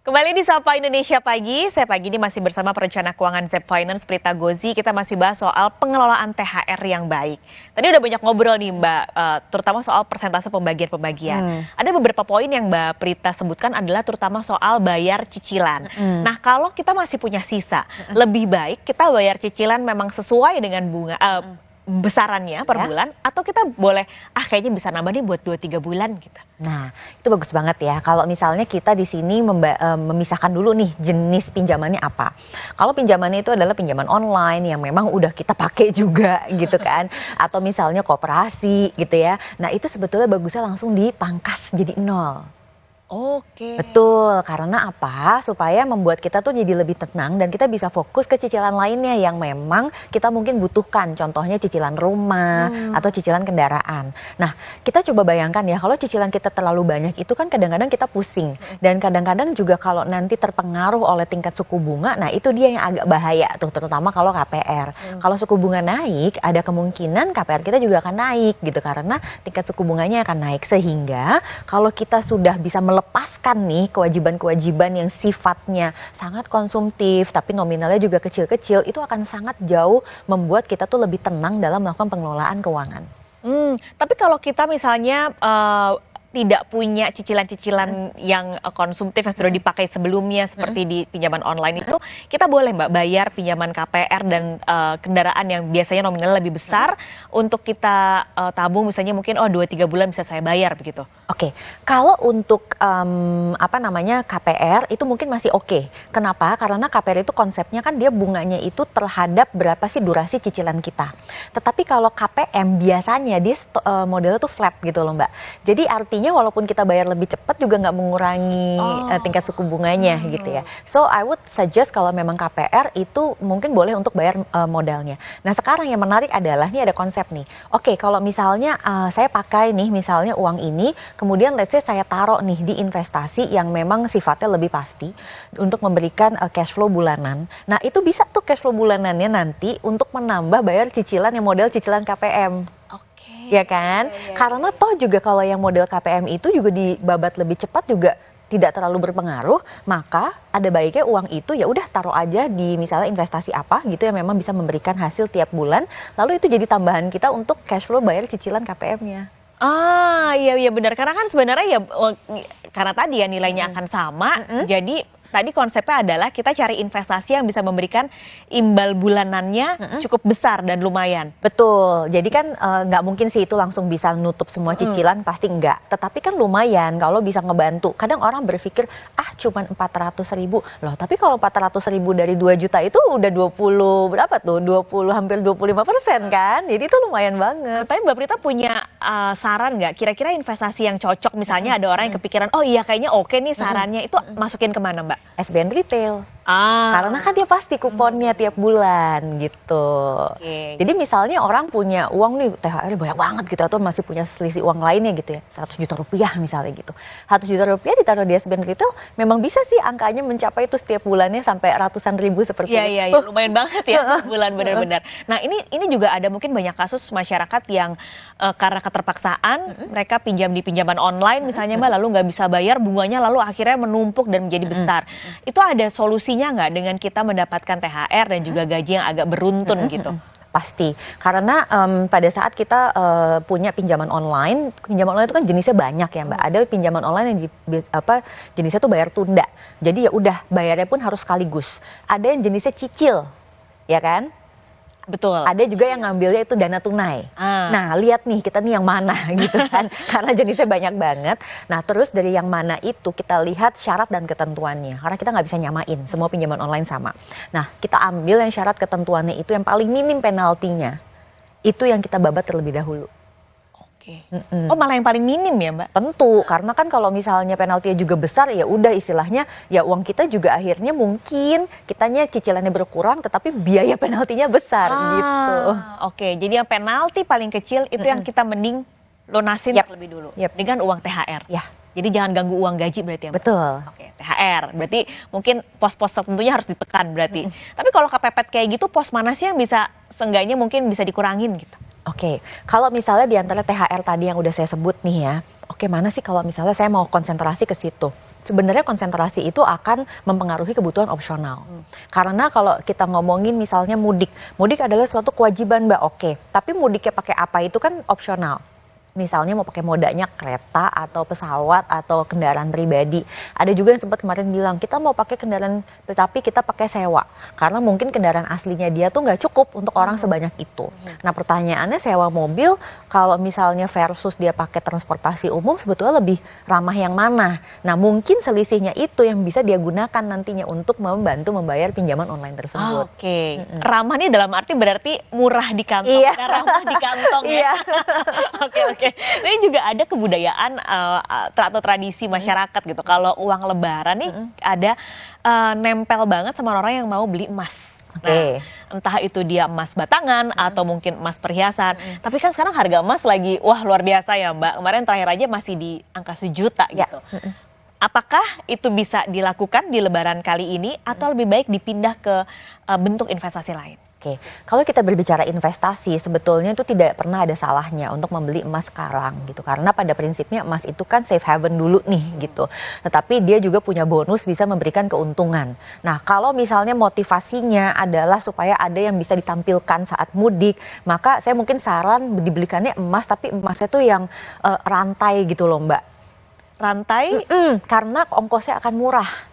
Kembali di Sapa Indonesia Pagi, saya pagi ini masih bersama perencana keuangan ZEP Finance Prita Gozi. Kita masih bahas soal pengelolaan THR yang baik. Tadi udah banyak ngobrol nih Mbak, terutama soal persentase pembagian-pembagian. Ada beberapa poin yang Mbak Prita sebutkan adalah terutama soal bayar cicilan. Nah kalau kita masih punya sisa, lebih baik kita bayar cicilan memang sesuai dengan bunga besarannya per bulan, atau kita boleh kayaknya bisa nambah nih buat 2-3 bulan gitu. Nah, itu bagus banget ya. Kalau misalnya kita di sini memisahkan dulu nih jenis pinjamannya apa. Kalau pinjamannya itu adalah pinjaman online yang memang udah kita pakai juga gitu kan. Atau misalnya koperasi gitu ya. Nah, itu sebetulnya bagusnya langsung dipangkas jadi 0. Oke. Betul, karena apa? Supaya membuat kita tuh jadi lebih tenang dan kita bisa fokus ke cicilan lainnya yang memang kita mungkin butuhkan. Contohnya cicilan rumah atau cicilan kendaraan. Nah, kita coba bayangkan ya, kalau cicilan kita terlalu banyak itu kan kadang-kadang kita pusing. Dan kadang-kadang juga kalau nanti terpengaruh oleh tingkat suku bunga, nah itu dia yang agak bahaya tuh, terutama kalau KPR. Kalau suku bunga naik, ada kemungkinan KPR kita juga akan naik gitu, karena tingkat suku bunganya akan naik. Sehingga kalau kita sudah bisa melepaskan nih kewajiban-kewajiban yang sifatnya sangat konsumtif tapi nominalnya juga kecil-kecil, itu akan sangat jauh membuat kita tuh lebih tenang dalam melakukan pengelolaan keuangan. Tapi kalau kita misalnya tidak punya cicilan-cicilan yang konsumtif yang sudah dipakai sebelumnya seperti di pinjaman online itu, kita boleh Mbak bayar pinjaman KPR dan kendaraan yang biasanya nominalnya lebih besar untuk kita tabung, misalnya mungkin 2-3 bulan bisa saya bayar begitu. Oke, kalau untuk KPR itu mungkin masih oke. Kenapa? Karena KPR itu konsepnya kan dia bunganya itu terhadap berapa sih durasi cicilan kita. Tetapi kalau KPM biasanya dia modelnya tuh flat gitu loh Mbak. Jadi artinya walaupun kita bayar lebih cepat juga nggak mengurangi tingkat suku bunganya gitu ya. So I would suggest kalau memang KPR itu mungkin boleh untuk bayar modalnya. Nah sekarang yang menarik adalah nih ada konsep nih. Oke, kalau misalnya saya pakai nih misalnya uang ini, kemudian let's say saya taruh nih di investasi yang memang sifatnya lebih pasti untuk memberikan cash flow bulanan. Nah itu bisa tuh cash flow bulanannya nanti untuk menambah bayar cicilan yang model cicilan KPM. Ya kan? Karena toh juga kalau yang model KPM itu juga dibabat lebih cepat juga tidak terlalu berpengaruh, maka ada baiknya uang itu ya udah taruh aja di misalnya investasi apa gitu yang memang bisa memberikan hasil tiap bulan, lalu itu jadi tambahan kita untuk cash flow bayar cicilan KPM-nya. Iya benar, karena kan sebenarnya ya karena tadi ya nilainya akan sama, jadi tadi konsepnya adalah kita cari investasi yang bisa memberikan imbal bulanannya cukup besar dan lumayan. Betul, jadi kan nggak mungkin sih itu langsung bisa nutup semua cicilan, pasti enggak. Tetapi kan lumayan kalau bisa ngebantu. Kadang orang berpikir, cuman 400.000. Loh, tapi kalau 400.000 dari 2 juta itu udah 20, berapa tuh? 20, hampir 25% kan? Jadi itu lumayan banget. Tapi Mbak Prita punya saran nggak? Kira-kira investasi yang cocok, misalnya ada orang yang kepikiran, kayaknya oke nih sarannya, itu masukin kemana Mbak? SBN Retail. Karena kan dia pasti kuponnya tiap bulan gitu. Jadi misalnya orang punya uang nih THR banyak banget gitu, atau masih punya selisih uang lainnya gitu ya, 100 juta rupiah misalnya gitu. 100 juta rupiah ditaruh di SBN Retail memang bisa sih angkanya mencapai itu setiap bulannya sampai ratusan ribu seperti itu. Iya, lumayan banget ya bulan benar-benar. Nah ini juga ada mungkin banyak kasus masyarakat yang karena keterpaksaan mereka pinjam di pinjaman online misalnya Mbak, lalu nggak bisa bayar, bunganya lalu akhirnya menumpuk dan menjadi besar. Itu ada solusinya nggak dengan kita mendapatkan THR dan juga gaji yang agak beruntun gitu? Pasti, karena pada saat kita punya pinjaman online itu kan jenisnya banyak ya Mbak. Ada pinjaman online yang jenisnya tuh bayar tunda. Jadi ya udah bayarnya pun harus sekaligus. Ada yang jenisnya cicil, ya kan? Betul. Ada juga yang ngambilnya itu dana tunai. Nah, lihat nih kita nih yang mana gitu kan. Karena jenisnya banyak banget. Nah, terus dari yang mana itu kita lihat syarat dan ketentuannya. Karena kita nggak bisa nyamain, semua pinjaman online sama. Nah, kita ambil yang syarat ketentuannya itu yang paling minim penaltinya. Itu yang kita babat terlebih dahulu. Malah yang paling minim ya Mbak? Tentu, karena kan kalau misalnya penaltinya juga besar ya udah istilahnya ya uang kita juga akhirnya mungkin kitanya cicilannya berkurang tetapi biaya penaltinya besar gitu. Jadi yang penalti paling kecil itu yang kita mending lunasin terlebih dulu dengan uang THR. Jadi jangan ganggu uang gaji berarti ya Mbak? Betul. THR, berarti mungkin pos-pos tertentunya harus ditekan berarti. Tapi kalau kepepet kayak gitu, pos mana sih yang bisa seenggaknya mungkin bisa dikurangin gitu? Kalau misalnya di antara THR tadi yang udah saya sebut nih ya, mana sih kalau misalnya saya mau konsentrasi ke situ? sebenarnya konsentrasi itu akan mempengaruhi kebutuhan opsional. Karena kalau kita ngomongin misalnya mudik, mudik adalah suatu kewajiban Mbak, oke. Tapi mudiknya pakai apa itu kan opsional. Misalnya mau pakai modanya kereta atau pesawat atau kendaraan pribadi. Ada juga yang sempat kemarin bilang kita mau pakai kendaraan tapi kita pakai sewa. Karena mungkin kendaraan aslinya dia tuh nggak cukup untuk orang sebanyak itu. Nah pertanyaannya sewa mobil kalau misalnya versus dia pakai transportasi umum sebetulnya lebih ramah yang mana? Nah mungkin selisihnya itu yang bisa dia gunakan nantinya untuk membantu membayar pinjaman online tersebut. Oke. Ramah nih dalam arti berarti murah di kantong, Iya. dan ramah di kantong ya. Iya. Oke. Ini juga ada kebudayaan atau tradisi masyarakat gitu. Kalau uang lebaran nih ada nempel banget sama orang yang mau beli emas. Oke. Nah, entah itu dia emas batangan atau mungkin emas perhiasan. Tapi kan sekarang harga emas lagi wah luar biasa ya Mbak. Kemarin terakhir aja masih di angka 1 juta Ya. gitu. Apakah itu bisa dilakukan di lebaran kali ini atau lebih baik dipindah ke bentuk investasi lain? Oke, kalau kita berbicara investasi, sebetulnya itu tidak pernah ada salahnya untuk membeli emas sekarang gitu. Karena pada prinsipnya emas itu kan safe haven dulu nih gitu. Tetapi dia juga punya bonus bisa memberikan keuntungan. Nah, kalau misalnya motivasinya adalah supaya ada yang bisa ditampilkan saat mudik, maka saya mungkin saran dibelikannya emas, tapi emasnya tuh yang rantai gitu loh Mbak. Rantai? Karena ongkosnya akan murah.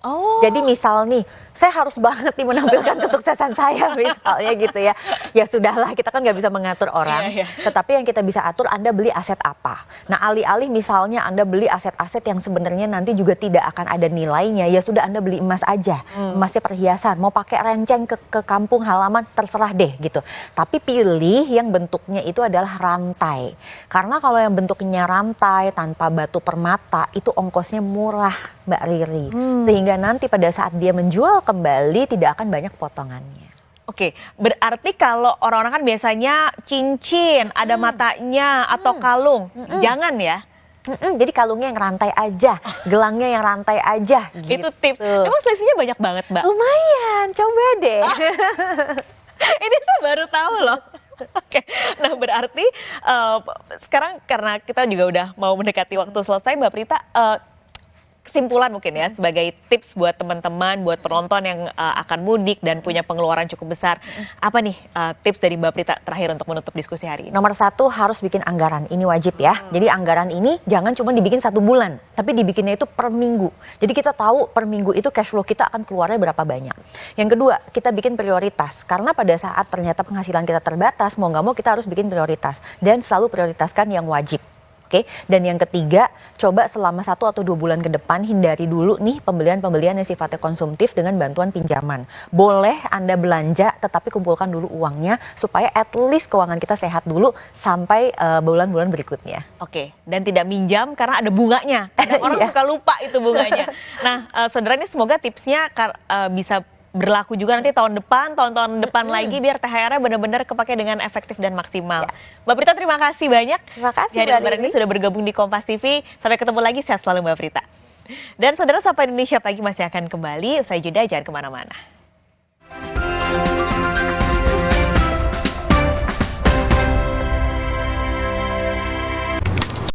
Oh. Jadi misal nih, saya harus banget nih menampilkan kesuksesan saya misalnya gitu ya. Ya sudahlah, kita kan nggak bisa mengatur orang. Iya. Tetapi yang kita bisa atur, Anda beli aset apa. Nah alih-alih misalnya Anda beli aset-aset yang sebenarnya nanti juga tidak akan ada nilainya. Ya sudah Anda beli emas aja. Emasnya perhiasan, mau pakai renceng ke kampung halaman, terserah deh gitu. Tapi pilih yang bentuknya itu adalah rantai. Karena kalau yang bentuknya rantai tanpa batu permata, itu ongkosnya murah Mbak Riri. Sehingga nanti pada saat dia menjual kembali tidak akan banyak potongannya. Oke, berarti kalau orang-orang kan biasanya cincin, ada matanya atau kalung, jangan ya? Jadi kalungnya yang rantai aja, gelangnya yang rantai aja. Itu Gitu. tips. Emang selisihnya banyak banget, Mbak. Lumayan, coba deh. Ini saya baru tahu loh. Oke, nah berarti sekarang karena kita juga udah mau mendekati waktu selesai, Mbak Prita, kesimpulan mungkin ya sebagai tips buat teman-teman, buat penonton yang akan mudik dan punya pengeluaran cukup besar. Apa nih tips dari Mbak Prita terakhir untuk menutup diskusi hari ini? Nomor 1 harus bikin anggaran, ini wajib ya. Jadi anggaran ini jangan cuma dibikin 1 bulan, tapi dibikinnya itu per minggu. Jadi kita tahu per minggu itu cash flow kita akan keluarnya berapa banyak. Yang kedua, kita bikin prioritas. Karena pada saat ternyata penghasilan kita terbatas, mau nggak mau kita harus bikin prioritas. Dan selalu prioritaskan yang wajib. Oke, dan yang ketiga, coba selama 1 atau 2 bulan ke depan hindari dulu nih pembelian-pembelian yang sifatnya konsumtif dengan bantuan pinjaman. Boleh Anda belanja, tetapi kumpulkan dulu uangnya supaya at least keuangan kita sehat dulu sampai bulan-bulan berikutnya. Oke, dan tidak minjam karena ada bunganya. Kadang orang Iya. suka lupa itu bunganya. Nah, saudara ini semoga tipsnya bisa berlaku juga nanti tahun-tahun depan lagi biar THR-nya benar-benar kepake dengan efektif dan maksimal. Mbak Prita terima kasih banyak. Terima kasih, Di hari Mbak lebaran ini Riri. sudah bergabung di Kompas TV. Sampai ketemu lagi, sehat selalu Mbak Prita. Dan saudara, Sapa Indonesia Pagi masih akan kembali. Usai jeda, jangan kemana-mana.